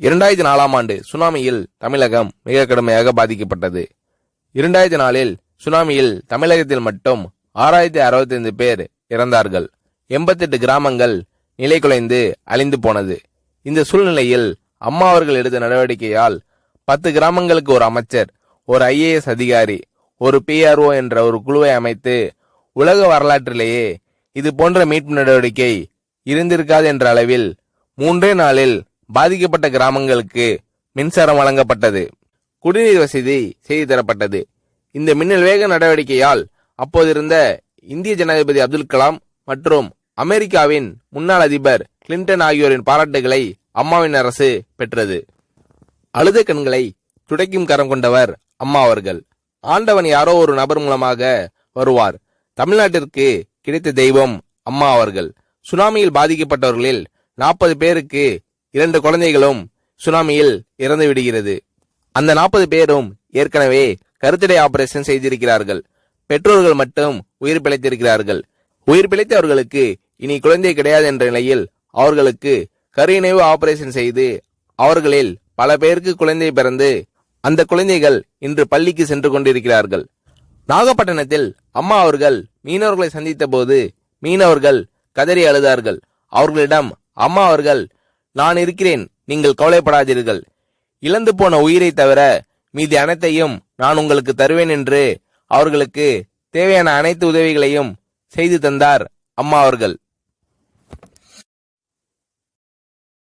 2004ஆம் ஆண்டு சுனாமியில் தமிழகம் மிக கடுமையாக பாதிக்கப்பட்டது. 2004இல் சுனாமியில் தமிழகத்தில் மட்டும் 6065 பேர் இறந்தார்கள். 88 கிராமங்கள் நிலை குலைந்து அழிந்து போனது. இந்த சூழ்நிலையில் அம்மா அவர்கள் எடுத்த நடவடிக்கையால் 10 கிராமங்களுக்கு ஒரு அமைச்சர், ஒரு IAS அதிகாரி, ஒரு PRO என்ற ஒரு குழுவை அமைத்து உலக வரலாற்றிலேயே இது போன்ற மீட்பு நடவடிக்கை இருந்திருக்காது என்ற அளவில் 3 நாளில் பாதிக்கப்பட்ட கிராமங்களுக்கு மின்சாரம் வழங்கப்பட்டது. குடிநீர் வசதி செய்து தரப்பட்டது. இந்த மின்னல் வேக நடவடிக்கையால் அப்போதிருந்த இந்திய ஜனாதிபதி அப்துல் கலாம் மற்றும் அமெரிக்காவின் முன்னாள் அதிபர் கிளின்டன் ஆகியோரின் பாராட்டுகளை அம்மாவின் அரசு பெற்றது. அழுத கண்களை துடைக்கும் கரம் கொண்டவர் அம்மா அவர்கள். ஆண்டவன் யாரோ ஒரு நபர் மூலமாக வருவார். தமிழ்நாட்டிற்கு கிடைத்த தெய்வம் அம்மா அவர்கள். சுனாமியில் பாதிக்கப்பட்டவர்களில் 40 பேருக்கு 2 குழந்தைகளும் சுனாமியில் இறந்து விடுகிறது. அந்த 40 பேரும் ஏற்கனவே கருத்தடை ஆபரேஷன் செய்திருக்கிறார்கள். பெற்றோர்கள் மட்டும் உயிர் பிழைத்திருக்கிறார்கள். உயிர் பிழைத்தவர்களுக்கு இனி குழந்தை கிடையாது என்ற நிலையில் அவர்களுக்கு கருணைவு ஆபரேஷன் செய்து அவர்களில் பல பேருக்கு குழந்தை பிறந்து அந்த குழந்தைகள் இன்று பள்ளிக்கு சென்று கொண்டிருக்கிறார்கள். நாகப்பட்டினத்தில் அம்மா அவர்கள் மீனவர்களை சந்தித்த போது மீனவர்கள் கதறி அழுதார்கள். அவர்களிடம் அம்மா அவர்கள், நான் இருக்கிறேன், நீங்கள் கவலைப்படாதீர்கள், இழந்து போன உயிரை தவிர மீதி அனைத்தையும் நான் உங்களுக்கு தருவேன் என்று அவர்களுக்கு தேவையான அனைத்து உதவிகளையும் செய்து தந்தார் அம்மா அவர்கள்.